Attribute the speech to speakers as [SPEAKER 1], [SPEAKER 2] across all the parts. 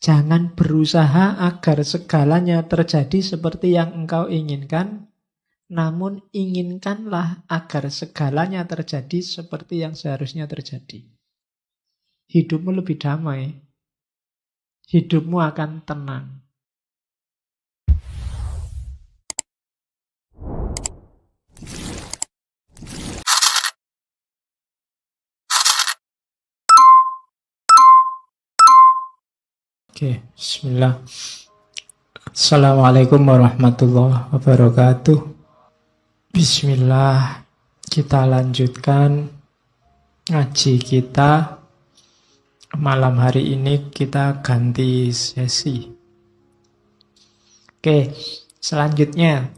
[SPEAKER 1] Jangan berusaha agar segalanya terjadi seperti yang engkau inginkan, namun inginkanlah agar segalanya terjadi seperti yang seharusnya terjadi. Hidupmu lebih damai. Hidupmu akan tenang. Oke, bismillah. Assalamualaikum warahmatullahi wabarakatuh. Bismillah, kita lanjutkan ngaji kita. Malam hari ini kita ganti sesi. Oke, selanjutnya.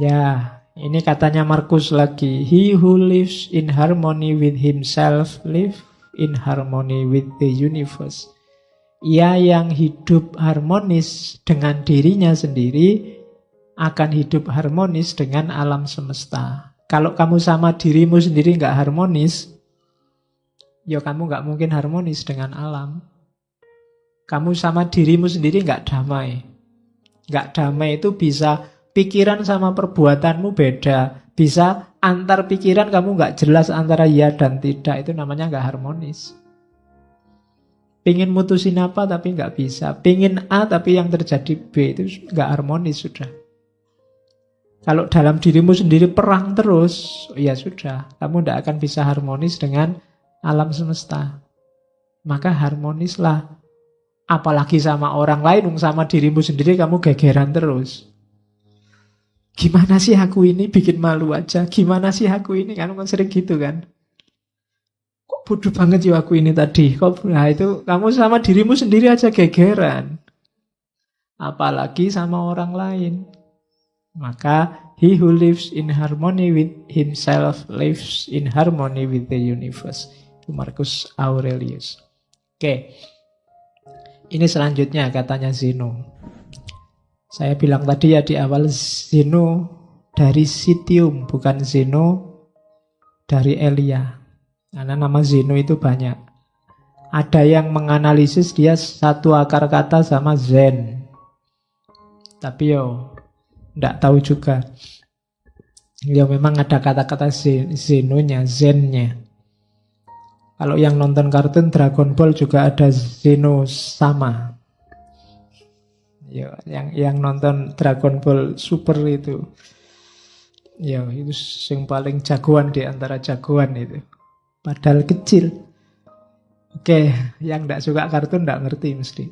[SPEAKER 1] Ya, ini katanya Markus lagi. He who lives in harmony with himself live in harmony with the universe. Ia yang hidup harmonis dengan dirinya sendiri akan hidup harmonis dengan alam semesta. Kalau kamu sama dirimu sendiri nggak harmonis, ya kamu nggak mungkin harmonis dengan alam. Kamu sama dirimu sendiri nggak damai. Nggak damai itu bisa pikiran sama perbuatanmu beda. Bisa antar pikiran kamu nggak jelas antara ya dan tidak. Itu namanya nggak harmonis. Pingin mutusin apa tapi nggak bisa. Pingin A tapi yang terjadi B, itu nggak harmonis sudah. Kalau dalam dirimu sendiri perang terus, ya sudah. Kamu nggak akan bisa harmonis dengan alam semesta. Maka harmonislah. Apalagi sama orang lain, sama dirimu sendiri kamu gegeran terus. Gimana sih aku ini, bikin malu aja. Gimana sih aku ini, kan sering gitu kan. Bodoh banget ya aku ini tadi. Nah itu kamu sama dirimu sendiri aja gegeran. Apalagi sama orang lain. Maka he who lives in harmony with himself lives in harmony with the universe. Itu Marcus Aurelius. Oke. Ini selanjutnya katanya Zeno. Saya bilang tadi ya di awal, Zeno dari Citium, bukan Zeno dari Elia. Karena nama Zeno itu banyak. Ada yang menganalisis dia satu akar kata sama Zen. Tapi yo, enggak tahu juga. Ya memang ada kata-kata Zenonya, Zennya. Kalau yang nonton kartun Dragon Ball juga ada Zeno sama. Yo, yang nonton Dragon Ball Super itu. Ya, itu yang paling jagoan di antara jagoan itu. Padahal kecil. Oke, yang tidak suka kartun tidak ngerti mesti.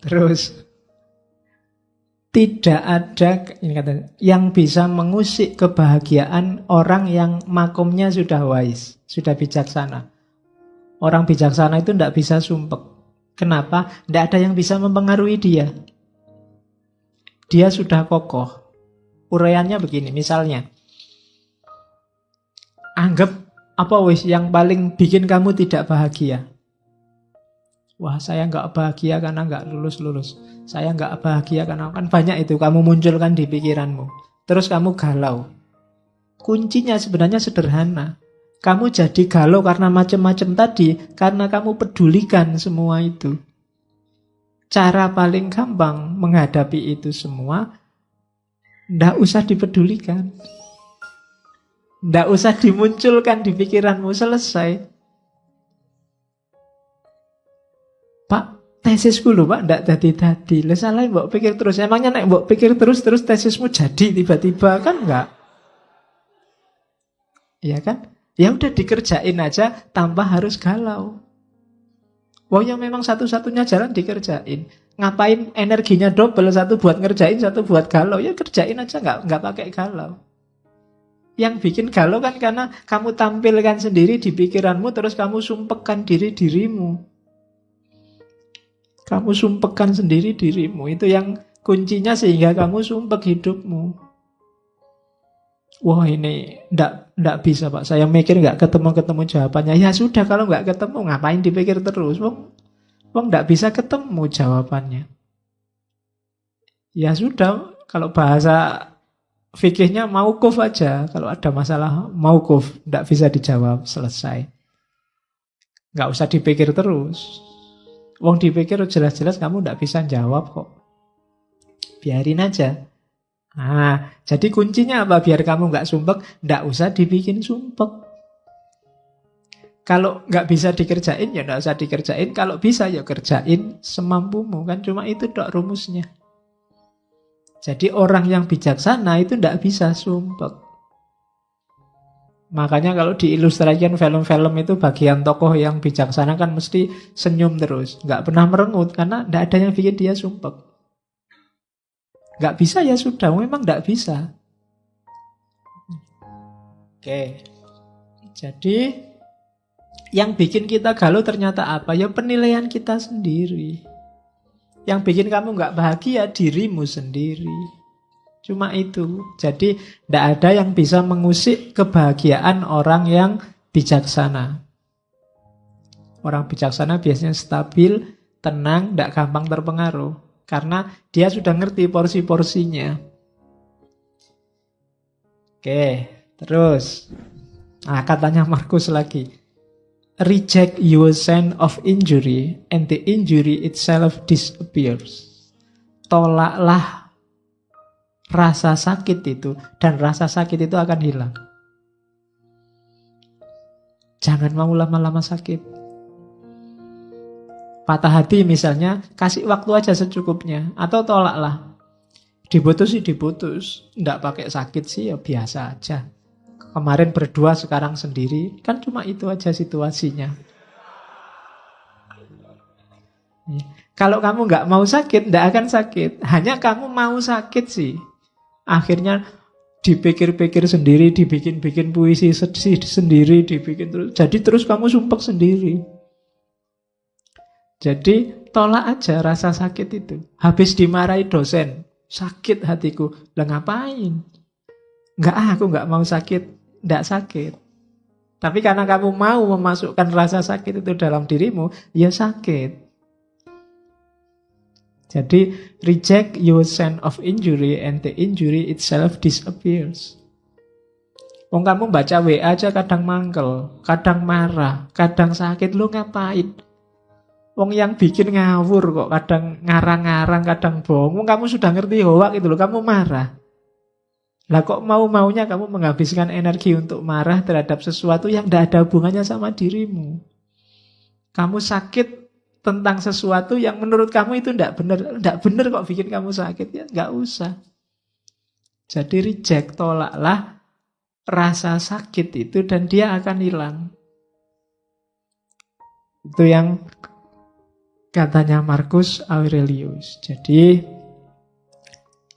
[SPEAKER 1] Terus, tidak ada ini katanya, yang bisa mengusik kebahagiaan orang yang makomnya sudah wise, sudah bijaksana. Orang bijaksana itu tidak bisa sumpek. Kenapa? Tidak ada yang bisa mempengaruhi dia. Dia sudah kokoh. Uraiannya begini, misalnya, anggap apa wis yang paling bikin kamu tidak bahagia? Wah, saya nggak bahagia karena nggak lulus-lulus. Saya nggak bahagia karena kan banyak itu kamu munculkan di pikiranmu. Terus kamu galau. Kuncinya sebenarnya sederhana. Kamu jadi galau karena macam-macam tadi, karena kamu pedulikan semua itu. Cara paling gampang menghadapi itu semua, nggak usah dipedulikan. Nggak usah dimunculkan di pikiranmu, selesai. Pak, tesisku lho Pak, nggak tadi-tadi. Lah salah mbok pikir terus. Emangnya nek mbok pikir terus tesismu jadi tiba-tiba, kan enggak? Iya kan? Ya udah dikerjain aja tanpa harus galau. Wah ya memang satu-satunya jalan dikerjain. Ngapain energinya double, satu buat ngerjain, satu buat galau. Ya kerjain aja, nggak pakai galau. Yang bikin galau kan karena kamu tampilkan sendiri di pikiranmu, terus kamu sumpekkan dirimu. Kamu sumpekkan sendiri dirimu. Itu yang kuncinya sehingga kamu sumpek hidupmu. Wah ini ndak bisa Pak, saya mikir nggak ketemu jawabannya. Ya sudah, kalau nggak ketemu ngapain dipikir terus? Wong ndak bisa ketemu jawabannya. Ya sudah, kalau bahasa fikihnya mauquf aja. Kalau ada masalah mauquf, ndak bisa dijawab, selesai. Nggak usah dipikir terus. Wong dipikir jelas-jelas kamu ndak bisa jawab kok. Biarin aja. Nah, jadi kuncinya apa? Biar kamu nggak sumpek, ndak usah dibikin sumpek. Kalau nggak bisa dikerjain, ya nggak usah dikerjain. Kalau bisa, ya kerjain semampumu. Kan cuma itu dok rumusnya. Jadi orang yang bijaksana itu ndak bisa sumpek. Makanya kalau diilustrasikan film-film itu bagian tokoh yang bijaksana kan mesti senyum terus. Nggak pernah merengut karena ndak ada yang bikin dia sumpek. Nggak bisa ya sudah, memang ndak bisa. Oke. Jadi yang bikin kita galau ternyata apa? Ya penilaian kita sendiri. Yang bikin kamu nggak bahagia dirimu sendiri. Cuma itu. Jadi tidak ada yang bisa mengusik kebahagiaan orang yang bijaksana. Orang bijaksana biasanya stabil, tenang, tidak gampang terpengaruh. Karena dia sudah ngerti porsi-porsinya. Oke, terus. Nah, katanya Markus lagi. Reject your sense of injury and the injury itself disappears. Tolaklah rasa sakit itu dan rasa sakit itu akan hilang. Jangan mau lama-lama sakit. Patah hati misalnya, kasih waktu aja secukupnya. Atau tolaklah. Diputus sih diputus. Nggak pakai sakit sih ya biasa aja. Kemarin berdua, sekarang sendiri. Kan cuma itu aja situasinya. Kalau kamu nggak mau sakit, nggak akan sakit. Hanya kamu mau sakit sih. Akhirnya dipikir-pikir sendiri, dibikin-bikin puisi sendiri, dibikin terus. Jadi terus kamu sumpek sendiri. Jadi tolak aja rasa sakit itu. Habis dimarahi dosen, sakit hatiku. Lah ngapain? Aku nggak mau sakit. Tidak sakit. Tapi karena kamu mau memasukkan rasa sakit itu dalam dirimu, ya sakit. Jadi reject your sense of injury and the injury itself disappears. Wong kamu baca WA aja kadang mangkel, kadang marah, kadang sakit, lu ngapain? Wong yang bikin ngawur kok, kadang ngarang-ngarang, kadang bohong. Wong kamu sudah ngerti hoak itu loh, kamu marah. Lah kok mau-maunya kamu menghabiskan energi untuk marah terhadap sesuatu yang tidak ada hubungannya sama dirimu. Kamu sakit tentang sesuatu yang menurut kamu itu tidak benar. Tidak benar kok bikin kamu sakit. Ya nggak usah. Jadi reject, tolaklah rasa sakit itu dan dia akan hilang. Itu yang katanya Marcus Aurelius. Jadi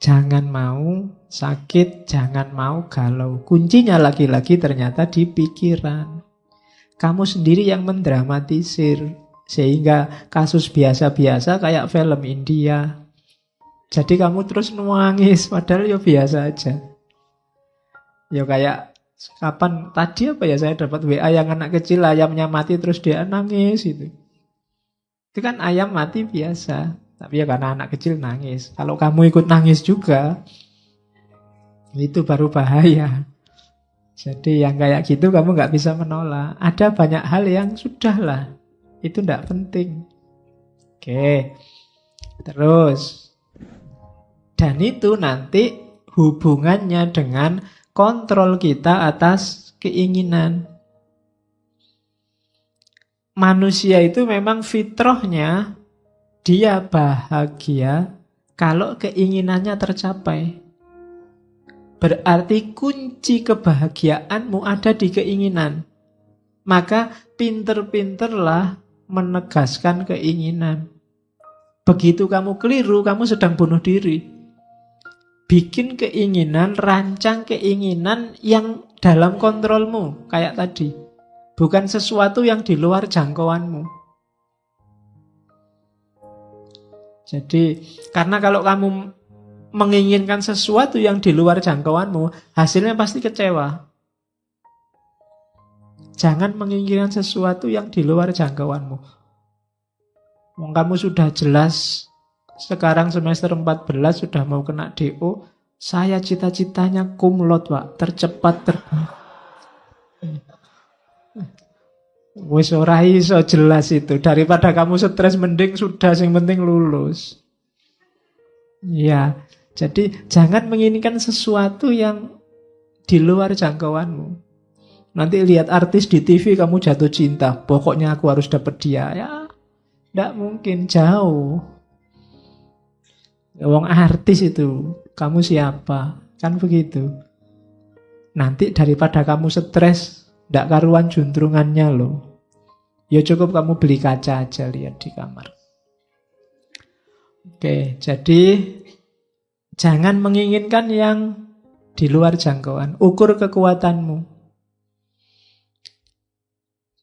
[SPEAKER 1] jangan mau sakit, jangan mau galau. Kuncinya lagi-lagi ternyata di pikiran. Kamu sendiri yang mendramatisir. Sehingga kasus biasa-biasa kayak film India. Jadi kamu terus nangis, padahal ya biasa aja. Ya kayak kapan tadi apa ya saya dapat WA yang anak kecil ayamnya mati terus dia nangis itu. Itu kan ayam mati biasa. Tapi ya karena anak kecil nangis. Kalau kamu ikut nangis juga, itu baru bahaya. Jadi yang kayak gitu kamu nggak bisa menolak. Ada banyak hal yang sudahlah, itu tidak penting. Oke, terus. Dan itu nanti hubungannya dengan kontrol kita atas keinginan. Manusia itu memang fitrahnya dia bahagia kalau keinginannya tercapai. Berarti kunci kebahagiaanmu ada di keinginan. Maka pinter-pinterlah menegaskan keinginan. Begitu kamu keliru, kamu sedang bunuh diri. Bikin keinginan, rancang keinginan yang dalam kontrolmu. Kayak tadi. Bukan sesuatu yang di luar jangkauanmu. Jadi, karena kalau kamu menginginkan sesuatu yang di luar jangkauanmu, hasilnya pasti kecewa. Jangan menginginkan sesuatu yang di luar jangkauanmu. Kamu sudah jelas, sekarang semester 14 sudah mau kena DO, saya cita-citanya cum laude, Pak, tercepat Wis ora iso jelas itu. Daripada kamu stres mending sudah sing penting lulus. Ya, jadi jangan menginginkan sesuatu yang di luar jangkauanmu. Nanti lihat artis di TV kamu jatuh cinta. Pokoknya aku harus dapat dia. Ya, tidak mungkin, jauh. Wong artis itu, kamu siapa? Kan begitu. Nanti daripada kamu stres, tidak karuan juntrungannya loh. Ya cukup kamu beli kaca aja, lihat di kamar. Oke, jadi jangan menginginkan yang di luar jangkauan. Ukur kekuatanmu.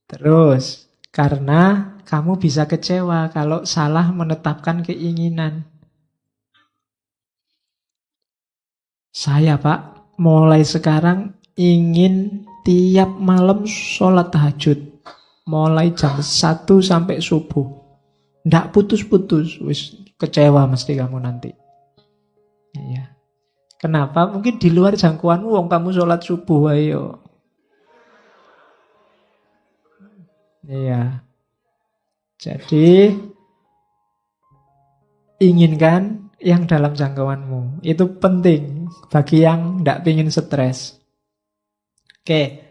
[SPEAKER 1] Terus, karena kamu bisa kecewa kalau salah menetapkan keinginan. Saya, Pak, mulai sekarang ingin tiap malam sholat tahajud. Mulai jam 1 sampai subuh. Nggak putus-putus. Wis kecewa mesti kamu nanti. Iya. Kenapa? Mungkin di luar jangkauanmu, wong kamu sholat subuh, ayo. Iya. Jadi inginkan yang dalam jangkauanmu. Itu penting bagi yang tidak ingin stres. Oke.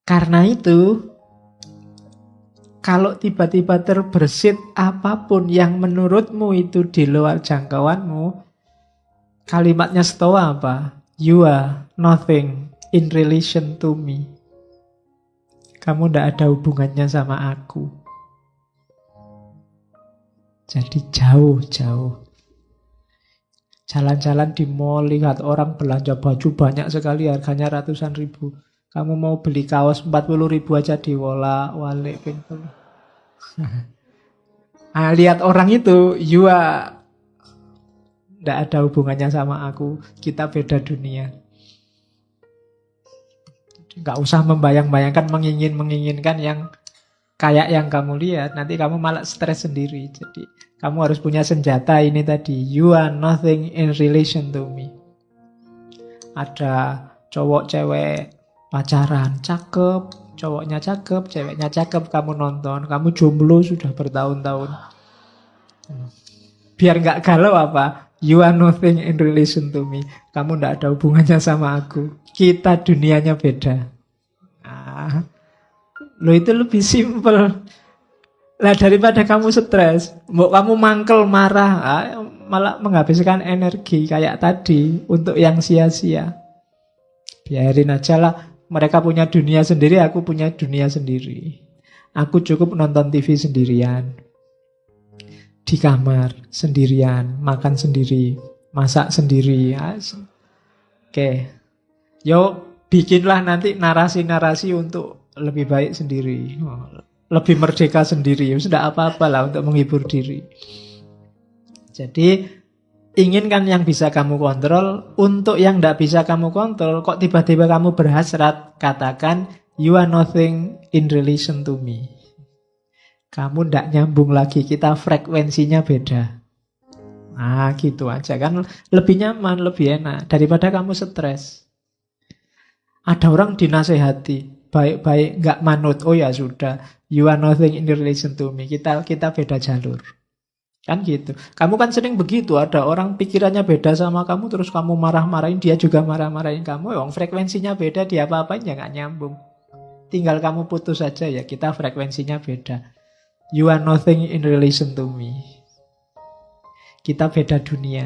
[SPEAKER 1] Karena itu, kalau tiba-tiba terbersit apapun yang menurutmu itu di luar jangkauanmu, kalimatnya Stoa apa? You are nothing in relation to me. Kamu tidak ada hubungannya sama aku. Jadi jauh-jauh. Jalan-jalan di mall, lihat orang belanja baju banyak sekali, harganya ratusan ribu. Kamu mau beli kaos 40.000 aja diwolak-walik pintu. Nah, lihat orang itu, you are tidak ada hubungannya sama aku. Kita beda dunia. Nggak usah membayang-bayangkan, menginginkan yang kayak yang kamu lihat. Nanti kamu malah stres sendiri. Jadi kamu harus punya senjata ini tadi. You are nothing in relation to me. Ada cowok cewek pacaran, cakep, cowoknya cakep, ceweknya cakep, kamu nonton, kamu jomblo sudah bertahun-tahun. Biar nggak galau apa? You are nothing in relation to me. Kamu nggak ada hubungannya sama aku. Kita dunianya beda. Nah, lo itu lebih simple. Lah daripada kamu stres, mau kamu mangkel marah, malah menghabiskan energi kayak tadi untuk yang sia-sia. Biarin aja lah. Mereka punya dunia sendiri, aku punya dunia sendiri. Aku cukup nonton TV sendirian. Di kamar, sendirian. Makan sendiri. Masak sendiri. Oke. Yuk, bikinlah nanti narasi-narasi untuk lebih baik sendiri. Lebih merdeka sendiri. Sudah apa-apa lah untuk menghibur diri. Jadi inginkan yang bisa kamu kontrol. Untuk yang tidak bisa kamu kontrol, kok tiba-tiba kamu berhasrat, katakan you are nothing in relation to me. Kamu tidak nyambung lagi, kita frekuensinya beda. Nah gitu aja kan, lebih nyaman, lebih enak daripada kamu stres. Ada orang dinasehati baik-baik nggak manut, oh ya sudah, you are nothing in relation to me, kita beda jalur. Kan gitu. Kamu kan sering begitu, ada orang pikirannya beda sama kamu, terus kamu marah-marahin, dia juga marah-marahin kamu. Yang frekuensinya beda, dia apa-apain ya nggak nyambung. Tinggal kamu putus saja ya, kita frekuensinya beda. You are nothing in relation to me. Kita beda dunia.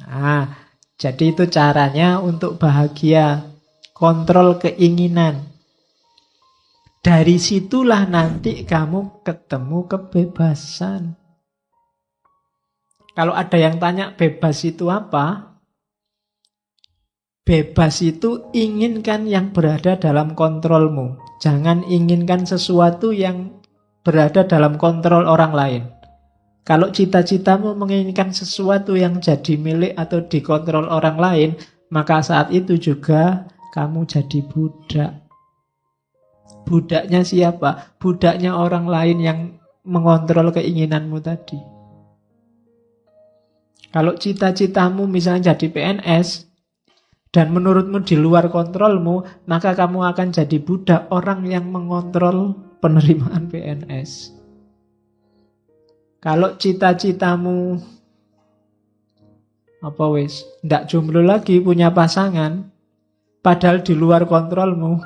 [SPEAKER 1] Nah, jadi itu caranya untuk bahagia. Kontrol keinginan. Dari situlah nanti kamu ketemu kebebasan. Kalau ada yang tanya bebas itu apa? Bebas itu inginkan yang berada dalam kontrolmu. Jangan inginkan sesuatu yang berada dalam kontrol orang lain. Kalau cita-citamu menginginkan sesuatu yang jadi milik atau dikontrol orang lain, maka saat itu juga kamu jadi budak. Budaknya siapa? Budaknya orang lain yang mengontrol keinginanmu tadi. Kalau cita-citamu misalnya jadi PNS, dan menurutmu di luar kontrolmu, maka kamu akan jadi budak orang yang mengontrol penerimaan PNS. Kalau cita-citamu ndak jomblo lagi, punya pasangan, padahal di luar kontrolmu,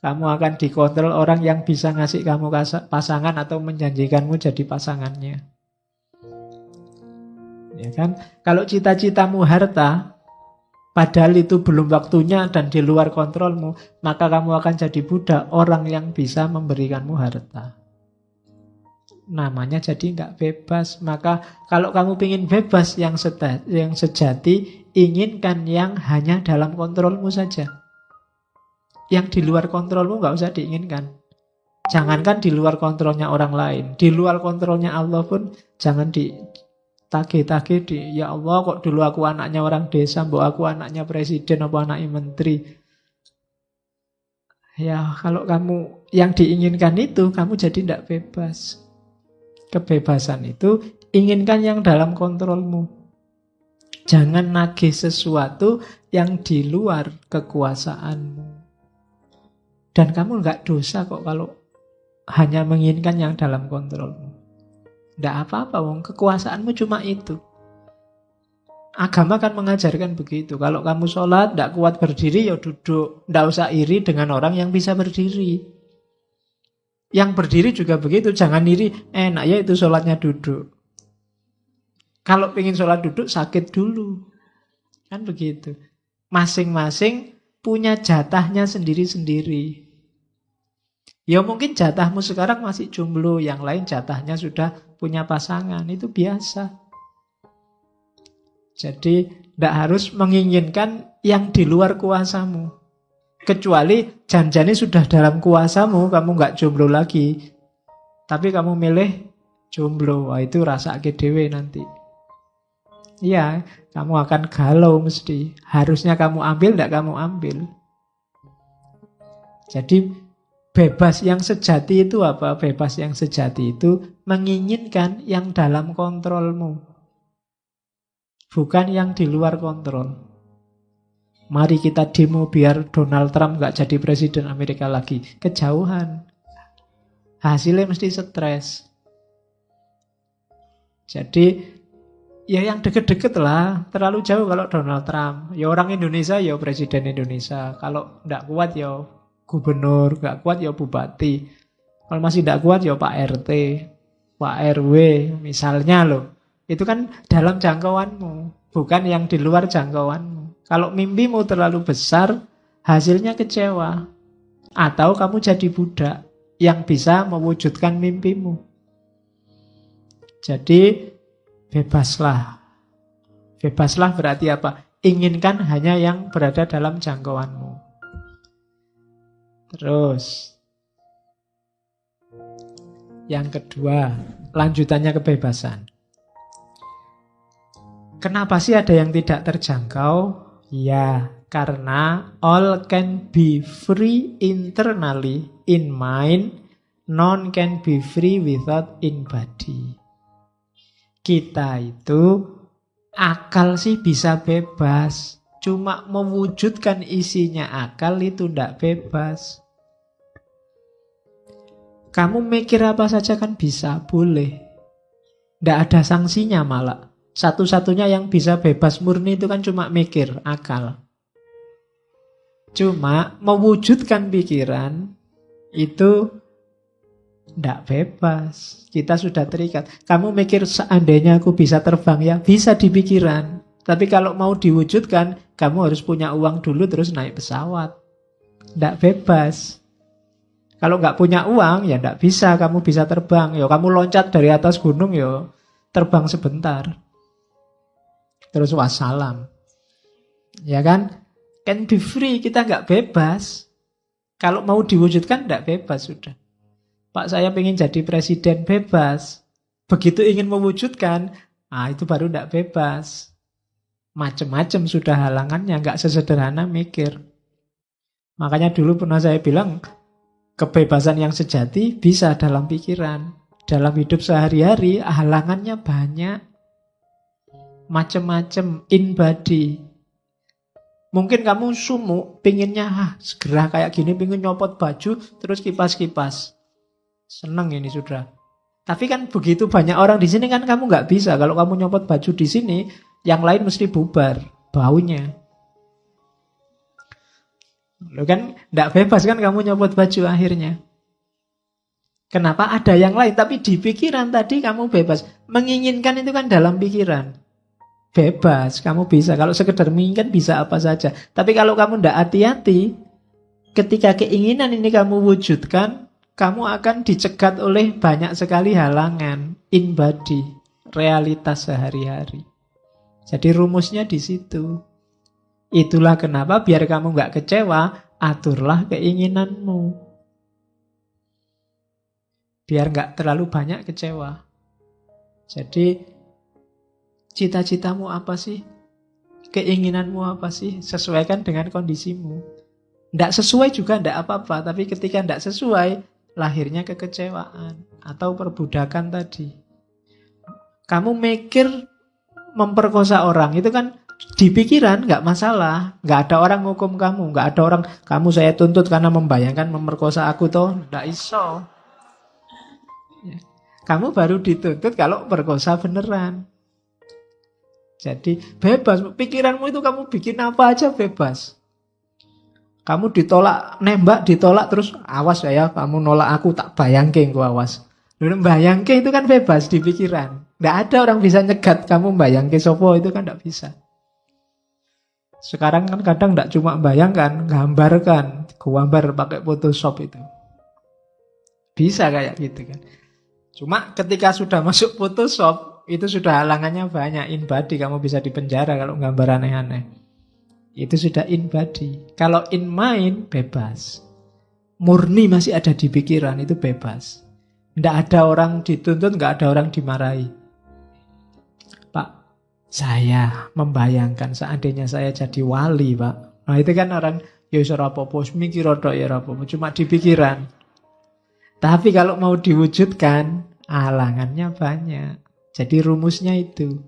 [SPEAKER 1] kamu akan dikontrol orang yang bisa ngasih kamu pasangan atau menjanjikanmu jadi pasangannya. Ya kan? Kalau cita-citamu harta, padahal itu belum waktunya dan di luar kontrolmu, maka kamu akan jadi budak orang yang bisa memberikanmu harta. Namanya jadi nggak bebas. Maka kalau kamu ingin bebas yang sejati, inginkan yang hanya dalam kontrolmu saja. Yang di luar kontrolmu nggak usah diinginkan. Jangankan di luar kontrolnya orang lain, di luar kontrolnya Allah pun jangan ditagih-tagih ya Allah kok dulu aku anaknya orang desa, mbok aku anaknya presiden apa anaknya menteri. Ya kalau kamu yang diinginkan itu, kamu jadi tidak bebas. Kebebasan itu inginkan yang dalam kontrolmu. Jangan nagih sesuatu yang di luar kekuasaanmu. Dan kamu nggak dosa kok kalau hanya menginginkan yang dalam kontrolmu. Nggak apa-apa, wong kekuasaanmu cuma itu. Agama kan mengajarkan begitu. Kalau kamu sholat nggak kuat berdiri, ya duduk. Nggak usah iri dengan orang yang bisa berdiri. Yang berdiri juga begitu. Jangan iri, enak ya itu sholatnya duduk. Kalau pengen sholat duduk, sakit dulu. Kan begitu. Masing-masing punya jatahnya sendiri-sendiri. Ya mungkin jatahmu sekarang masih jomblo, yang lain jatahnya sudah punya pasangan, itu biasa. Jadi tidak harus menginginkan yang di luar kuasamu. Kecuali janjane sudah dalam kuasamu, kamu nggak jomblo lagi. Tapi kamu milih jomblo, wah itu rasa dhewe nanti. Iya, kamu akan galau mesti. Harusnya kamu ambil, tidak kamu ambil. Jadi bebas yang sejati itu apa? Bebas yang sejati itu menginginkan yang dalam kontrolmu, bukan yang di luar kontrol. Mari kita demo biar Donald Trump gak jadi presiden Amerika lagi. Kejauhan. Hasilnya mesti stres. Jadi ya yang deket-deket lah. Terlalu jauh kalau Donald Trump. Ya orang Indonesia ya presiden Indonesia. Kalau gak kuat ya gubernur, gak kuat ya bupati. Kalau masih gak kuat ya Pak RT, Pak RW misalnya loh. Itu kan dalam jangkauanmu, bukan yang di luar jangkauanmu. Kalau mimpimu terlalu besar, hasilnya kecewa. Atau kamu jadi budak yang bisa mewujudkan mimpimu. Jadi bebaslah. Bebaslah berarti apa? Inginkan hanya yang berada dalam jangkauanmu. Terus yang kedua, lanjutannya kebebasan. Kenapa sih ada yang tidak terjangkau? Ya, karena all can be free internally in mind, none can be free without in body. Kita itu akal sih bisa bebas, cuma mewujudkan isinya akal itu tidak bebas. Kamu mikir apa saja kan bisa, boleh. Tidak ada sanksinya malah. Satu-satunya yang bisa bebas murni itu kan cuma mikir, akal. Cuma mewujudkan pikiran itu tidak bebas. Kita sudah terikat. Kamu mikir seandainya aku bisa terbang ya, bisa di pikiran. Tapi kalau mau diwujudkan, kamu harus punya uang dulu terus naik pesawat. Tidak bebas. Kalau nggak punya uang, ya nggak bisa. Kamu bisa terbang. Ya kamu loncat dari atas gunung, ya terbang sebentar. Terus wassalam. Ya kan? Can be free, kita nggak bebas. Kalau mau diwujudkan, nggak bebas sudah. Pak, saya pengen jadi presiden, bebas. Begitu ingin mewujudkan, itu baru nggak bebas. Macem-macem sudah halangannya, nggak sesederhana mikir. Makanya dulu pernah saya bilang, kebebasan yang sejati bisa dalam pikiran. Dalam hidup sehari-hari, halangannya banyak. Macem-macem, in body. Mungkin kamu sumuk, pinginnya segera kayak gini, pingin nyopot baju, terus kipas-kipas. Seneng ini sudah. Tapi kan begitu banyak orang di sini kan kamu nggak bisa. Kalau kamu nyopot baju di sini, yang lain mesti bubar baunya. Lo kan nggak bebas kan kamu nyopot baju akhirnya. Kenapa ada yang lain? Tapi di pikiran tadi kamu bebas. Menginginkan itu kan dalam pikiran. Bebas, kamu bisa. Kalau sekedar menginginkan bisa apa saja. Tapi kalau kamu tidak hati-hati, ketika keinginan ini kamu wujudkan, kamu akan dicegat oleh banyak sekali halangan. In body, realitas sehari-hari. Jadi rumusnya di situ. Itulah kenapa biar kamu nggak kecewa, aturlah keinginanmu. Biar nggak terlalu banyak kecewa. Jadi cita-citamu apa sih? Keinginanmu apa sih? Sesuaikan dengan kondisimu. Tidak sesuai juga tidak apa-apa. Tapi ketika tidak sesuai, lahirnya kekecewaan. Atau perbudakan tadi. Kamu mikir memperkosa orang. Itu kan di pikiran nggak masalah. Nggak ada orang hukum kamu. Nggak ada orang, kamu saya tuntut karena membayangkan memperkosa aku toh. Nggak iso. Kamu baru dituntut kalau perkosa beneran. Jadi bebas, pikiranmu itu kamu bikin apa aja bebas. Kamu ditolak, nembak ditolak terus awas ya, kamu nolak aku tak bayangke ku awas. Lalu bayangke itu kan bebas di pikiran. Nggak ada orang bisa nyegat kamu bayangke sopo, itu kan nggak bisa. Sekarang kan kadang nggak cuma bayangkan, gambarkan, gambar pakai Photoshop itu. Bisa kayak gitu kan. Cuma ketika sudah masuk Photoshop, itu sudah halangannya banyak. In body, kamu bisa dipenjara kalau gambar aneh-aneh. Itu sudah in body. Kalau in mind, bebas. Murni masih ada di pikiran, itu bebas. Tidak ada orang dituntut, nggak ada orang dimarahi. Pak, saya membayangkan seandainya saya jadi wali, Pak. Nah itu kan orang, ya ora apa-apa, mikir tok ya ora apa-apa, cuma di pikiran. Tapi kalau mau diwujudkan, halangannya banyak. Jadi rumusnya itu,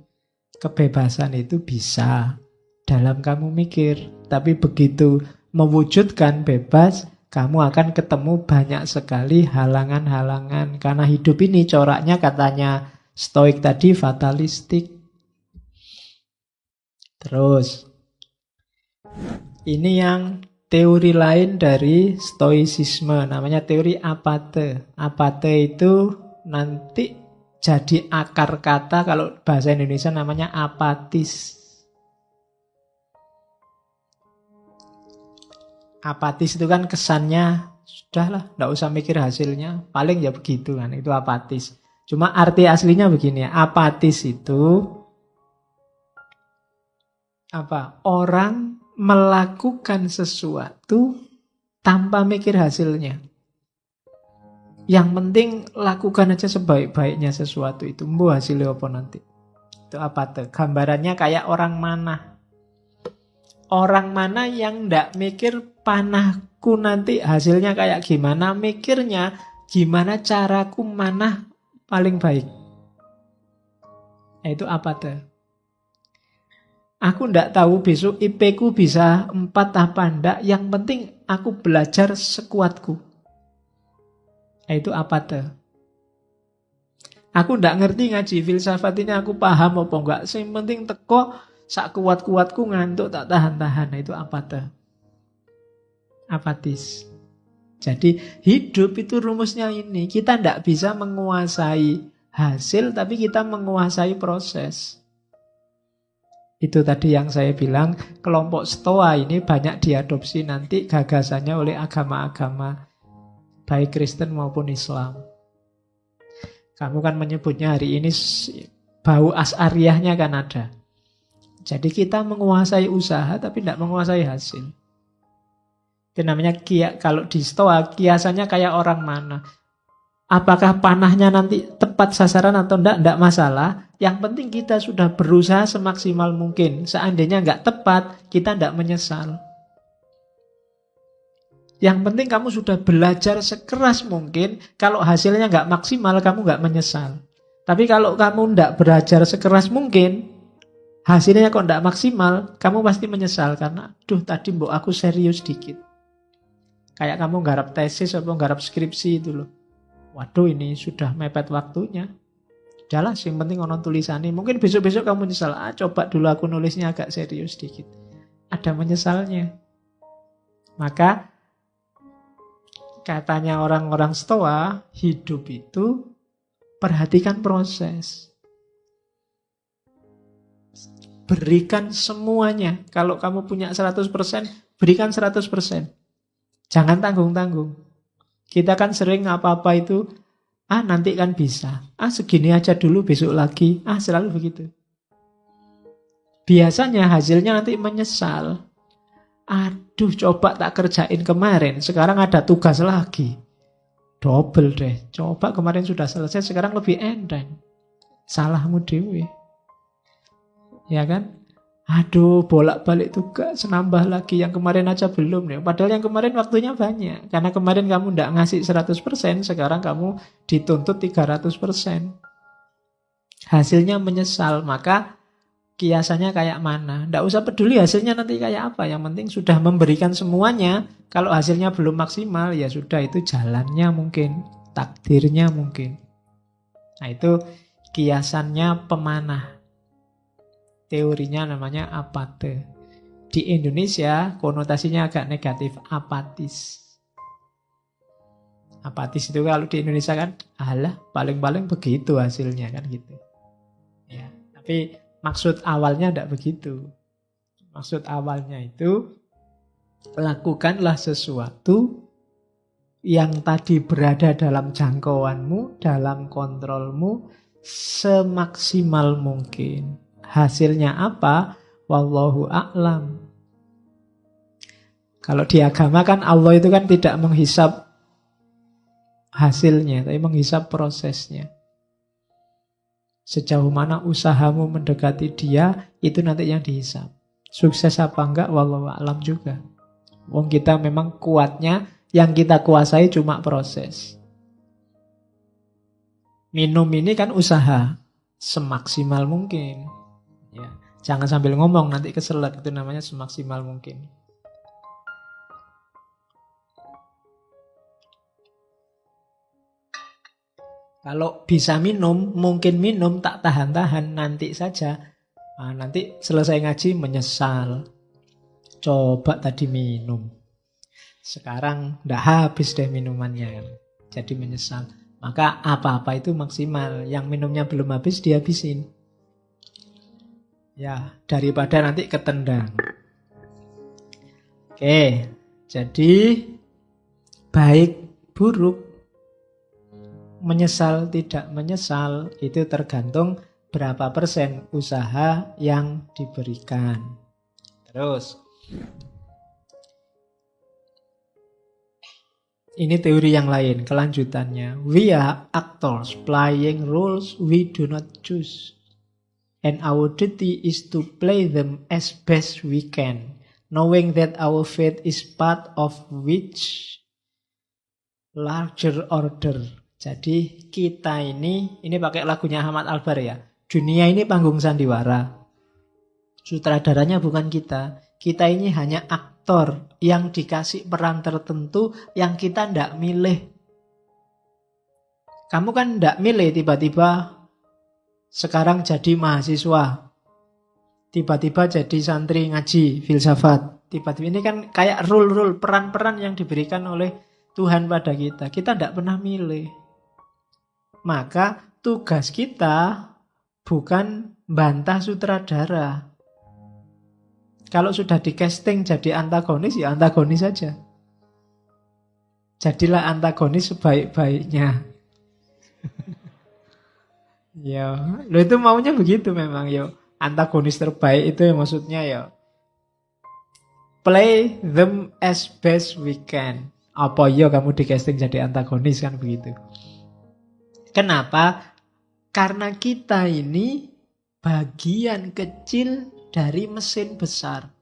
[SPEAKER 1] kebebasan itu bisa dalam kamu mikir. Tapi begitu mewujudkan bebas, kamu akan ketemu banyak sekali halangan-halangan. Karena hidup ini coraknya katanya Stoik tadi fatalistik. Terus, ini yang teori lain dari Stoicisme, namanya teori apate. Apate itu nanti jadi akar kata, kalau bahasa Indonesia namanya apatis. Apatis itu kan kesannya, sudahlah, tidak usah mikir hasilnya, paling ya begitu kan, itu apatis. Cuma arti aslinya begini, apatis itu apa? Orang melakukan sesuatu tanpa mikir hasilnya. Yang penting lakukan aja sebaik-baiknya sesuatu itu. Mbo hasilnya apa nanti. Itu apa tuh? Gambarannya kayak orang mana. Orang mana yang ndak mikir panahku nanti hasilnya kayak gimana. Mikirnya gimana caraku manah paling baik. Nah, itu apa tuh? Aku ndak tahu besok IP ku bisa 4 apa ndak. Yang penting aku belajar sekuatku. Itu apa tuh? Aku ndak ngerti ngaji filsafat ini, aku paham apa enggak. Yang penting teko sak kuat-kuatku ngantuk tak tahan-tahan. Itu apa tuh? Apatis. Jadi hidup itu rumusnya ini. Kita ndak bisa menguasai hasil, tapi kita menguasai proses. Itu tadi yang saya bilang, kelompok Stoa ini banyak diadopsi nanti gagasannya oleh agama-agama baik Kristen maupun Islam. Kamu kan menyebutnya hari ini bau as'ariyahnya kan ada. Jadi kita menguasai usaha tapi tidak menguasai hasil. Itu namanya kalau di Stoa kiasannya kayak orang mana. Apakah panahnya nanti tepat sasaran atau tidak masalah. Yang penting kita sudah berusaha semaksimal mungkin. Seandainya nggak tepat, kita tidak menyesal. Yang penting kamu sudah belajar sekeras mungkin. Kalau hasilnya nggak maksimal, kamu nggak menyesal. Tapi kalau kamu nggak belajar sekeras mungkin, Hasilnya kok tidak maksimal, kamu pasti menyesal karena, duh tadi mbok aku serius dikit. Kayak kamu nggarap tesis atau nggarap skripsi itu loh. Waduh ini sudah mepet waktunya. Udahlah, yang penting ono tulisannya. Mungkin besok-besok kamu menyesal, coba dulu aku nulisnya agak serius dikit. Ada menyesalnya. Maka katanya orang-orang Stoa, hidup itu perhatikan proses. Berikan semuanya. Kalau kamu punya 100%, berikan 100%. Jangan tanggung-tanggung. Kita kan sering apa-apa itu, nanti kan bisa. Segini aja dulu, besok lagi. Selalu begitu. Biasanya hasilnya nanti menyesal. Aduh, coba tak kerjain kemarin. Sekarang ada tugas lagi. Double deh. Coba kemarin sudah selesai, sekarang lebih enteng. Salahmu dewe. Ya kan? Aduh, bolak-balik tugas, nambah lagi. Yang kemarin aja belum nih. Padahal yang kemarin waktunya banyak. Karena kemarin kamu tidak ngasih 100%, sekarang kamu dituntut 300%. Hasilnya menyesal. Maka kiasannya kayak mana? Tidak usah peduli hasilnya nanti kayak apa. Yang penting sudah memberikan semuanya. Kalau hasilnya belum maksimal, ya sudah, itu jalannya mungkin. Takdirnya mungkin. Nah itu kiasannya pemanah. Teorinya namanya apate. Di Indonesia konotasinya agak negatif, apatis. Apatis itu kalau di Indonesia kan, alah paling-paling begitu hasilnya kan gitu. Ya, tapi maksud awalnya tidak begitu. Maksud awalnya itu, lakukanlah sesuatu yang tadi berada dalam jangkauanmu, dalam kontrolmu, semaksimal mungkin. Hasilnya apa? Wallahu a'lam. Kalau di agama kan Allah itu kan tidak menghisap hasilnya, tapi menghisap prosesnya. Sejauh mana usahamu mendekati dia, itu nanti yang dihisap. Sukses apa enggak, wallahu a'lam juga. Wong kita memang kuatnya, yang kita kuasai cuma proses. Minum ini kan usaha, semaksimal mungkin. Ya, jangan sambil ngomong nanti keselak, itu namanya semaksimal mungkin. Kalau bisa minum, mungkin minum tak tahan-tahan, nanti saja. Nanti selesai ngaji menyesal. Coba tadi minum. Sekarang ndak habis deh minumannya. Jadi menyesal. Maka apa-apa itu maksimal. Yang minumnya belum habis dihabisin. Ya, daripada nanti ketendang. Oke, jadi baik buruk, menyesal tidak menyesal, itu tergantung berapa persen usaha yang diberikan. Terus, ini teori yang lain, kelanjutannya. We are actors playing roles we do not choose. And our duty is to play them as best we can, knowing that our fate is part of which larger order. Jadi kita ini pakai lagunya Ahmad Albar ya. Dunia ini panggung sandiwara. Sutradaranya bukan kita. Kita ini hanya aktor yang dikasih peran tertentu yang kita tidak milih. Kamu kan tidak milih tiba-tiba sekarang jadi mahasiswa, tiba-tiba jadi santri ngaji filsafat. Tiba-tiba ini kan kayak rule-rule, peran-peran yang diberikan oleh Tuhan pada kita. Kita tidak pernah milih. Maka tugas kita bukan bantah sutradara. Kalau sudah di casting jadi antagonis, ya antagonis saja. Jadilah antagonis sebaik-baiknya. Ya, lo itu maunya begitu memang ya. Antagonis terbaik itu ya maksudnya ya. Play them as best we can. Apa ya kamu di casting jadi antagonis kan begitu. Kenapa? Karena kita ini bagian kecil dari mesin besar.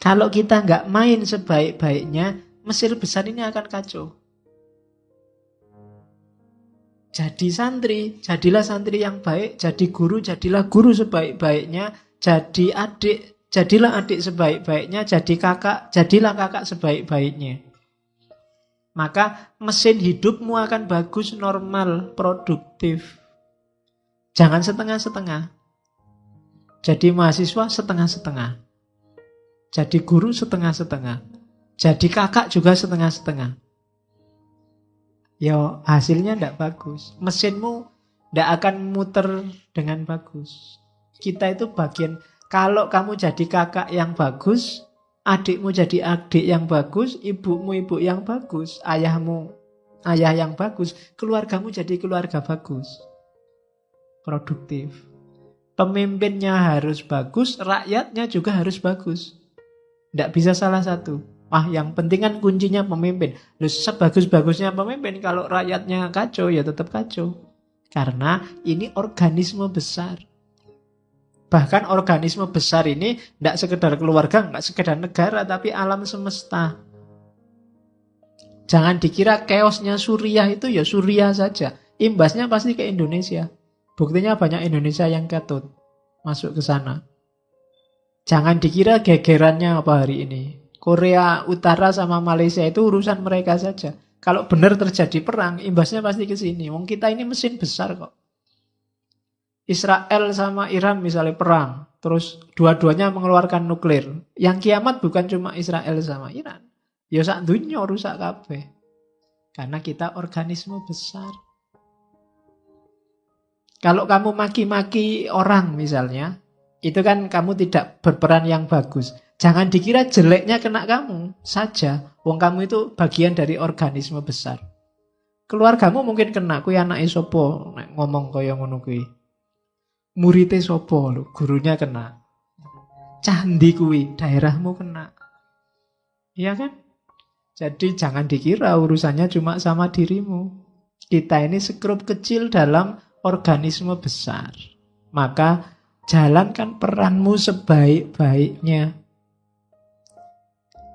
[SPEAKER 1] Kalau kita nggak main sebaik-baiknya, mesin besar ini akan kacau. Jadi santri, jadilah santri yang baik. Jadi guru, jadilah guru sebaik-baiknya. Jadi adik, jadilah adik sebaik-baiknya. Jadi kakak, jadilah kakak sebaik-baiknya. Maka mesin hidupmu akan bagus, normal, produktif. Jangan setengah-setengah. Jadi mahasiswa setengah-setengah. Jadi guru setengah-setengah. Jadi kakak juga setengah-setengah. Ya hasilnya tidak bagus. Mesinmu tidak akan muter dengan bagus. Kita itu bagian, kalau kamu jadi kakak yang bagus, adikmu jadi adik yang bagus, ibumu ibu yang bagus, ayahmu ayah yang bagus, keluargamu jadi keluarga bagus, produktif. Pemimpinnya harus bagus, rakyatnya juga harus bagus. Tidak bisa salah satu. Yang penting kan kuncinya pemimpin. Loh, sebagus-bagusnya pemimpin, kalau rakyatnya kacau ya tetap kacau. Karena ini organisme besar. Bahkan organisme besar ini tidak sekedar keluarga, tidak sekedar negara, tapi alam semesta. Jangan dikira chaosnya Suriah itu ya Suriah saja. Imbasnya pasti ke Indonesia. Buktinya banyak Indonesia yang katut masuk ke sana. Jangan dikira gegerannya apa hari ini. Korea Utara sama Malaysia itu urusan mereka saja. Kalau benar terjadi perang, imbasnya pasti ke sini. Wong kita ini mesin besar kok. Israel sama Iran misalnya perang, terus dua-duanya mengeluarkan nuklir. Yang kiamat bukan cuma Israel sama Iran. Ya sak dunya rusak kabeh. Karena kita organisme besar. Kalau kamu maki-maki orang misalnya, itu kan kamu tidak berperan yang bagus. Jangan dikira jeleknya kena kamu saja. Wong kamu itu bagian dari organisme besar. Keluargamu mungkin kena, kuwi anake sapa nek ngomong kaya ngono kuwi. Murite sapa lho, gurunya kena. Candi kuwi, daerahmu kena. Iya kan? Jadi jangan dikira urusannya cuma sama dirimu. Kita ini sekrup kecil dalam organisme besar. Maka jalankan peranmu sebaik-baiknya.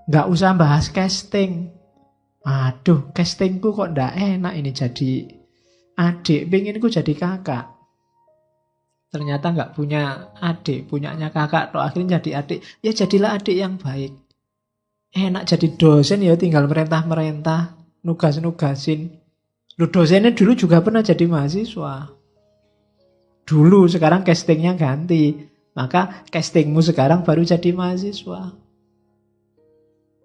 [SPEAKER 1] Nggak usah bahas casting. Aduh, castingku kok ndak enak ini jadi adik. Penginku jadi kakak. Ternyata nggak punya adik, punyanya kakak. Toh akhirnya jadi adik. Ya jadilah adik yang baik. Enak jadi dosen ya tinggal merentah-merentah, nugas-nugasin. Lu dosennya dulu juga pernah jadi mahasiswa. Dulu, sekarang castingnya ganti. Maka castingmu sekarang baru jadi mahasiswa.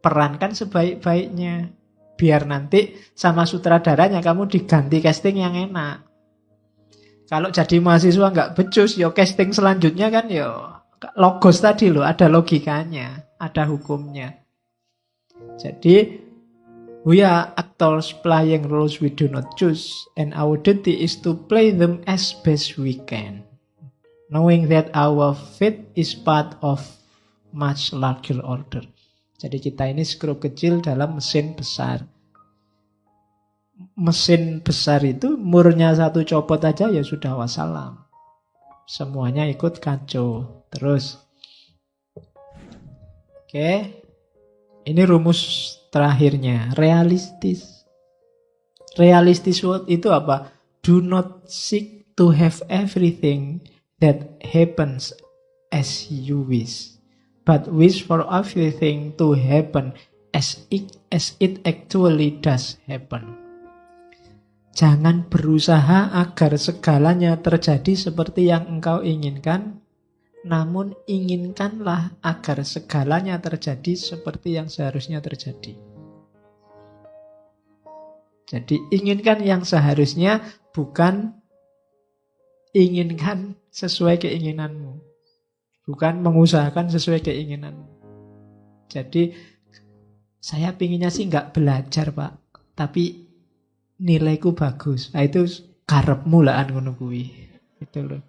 [SPEAKER 1] Perankan sebaik-baiknya. Biar nanti sama sutradaranya kamu diganti casting yang enak. Kalau jadi mahasiswa nggak becus, ya casting selanjutnya kan ya logos tadi loh, ada logikanya, ada hukumnya. Jadi, we are actors playing roles we do not choose, and our duty is to play them as best we can, knowing that our fate is part of much larger order. Jadi kita ini skrup kecil dalam mesin besar. Mesin besar itu murnya satu copot aja ya sudah wassalam. Semuanya ikut kacau. Terus. Oke. Ini rumus terakhirnya. Realistis. Realistis itu apa? Do not seek to have everything that happens as you wish, but wish for everything to happen as it actually does happen. Jangan berusaha agar segalanya terjadi seperti yang engkau inginkan, namun inginkanlah agar segalanya terjadi seperti yang seharusnya terjadi. Jadi inginkan yang seharusnya, bukan inginkan sesuai keinginanmu. Bukan mengusahakan sesuai keinginanmu. Jadi saya pinginnya sih nggak belajar Pak, tapi nilaiku bagus. Nah itu karepmu lah ngono kuwi. Itu loh.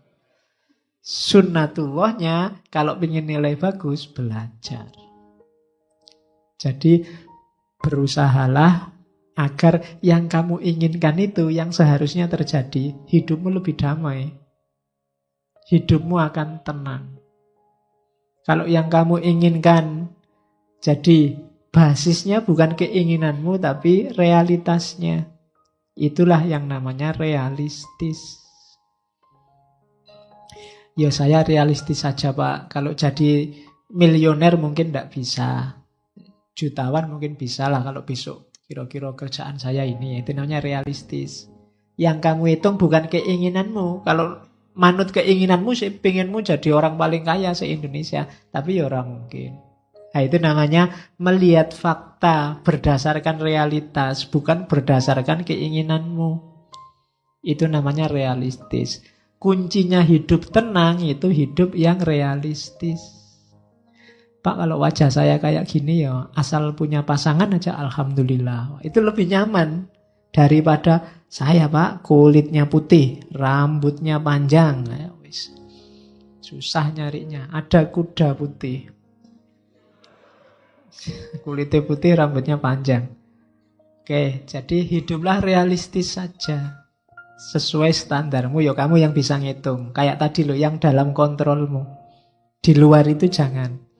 [SPEAKER 1] Sunnatullahnya kalau pingin nilai bagus belajar. Jadi berusahalah agar yang kamu inginkan itu yang seharusnya terjadi, hidupmu lebih damai. Hidupmu akan tenang. Kalau yang kamu inginkan jadi basisnya bukan keinginanmu tapi realitasnya. Itulah yang namanya realistis. Ya saya realistis saja Pak. Kalau jadi milioner mungkin tidak bisa. Jutawan mungkin bisa lah kalau besok kira-kira kerjaan saya ini. Itu namanya realistis. Yang kamu hitung bukan keinginanmu. Kalau manut keinginanmu sih pengenmu jadi orang paling kaya se-Indonesia. Tapi ya orang mungkin. Nah, itu namanya melihat fakta berdasarkan realitas, bukan berdasarkan keinginanmu. Itu namanya realistis. Kuncinya hidup tenang itu hidup yang realistis. Pak, kalau wajah saya kayak gini ya, asal punya pasangan aja alhamdulillah. Itu lebih nyaman daripada saya Pak, kulitnya putih, rambutnya panjang. Ya, wis. Susah nyarinya. Ada kuda putih. Kulitnya putih, rambutnya panjang. Oke, jadi hiduplah realistis saja. Sesuai standarmu, ya kamu yang bisa ngitung. Kayak tadi loh, yang dalam kontrolmu. Di luar itu jangan.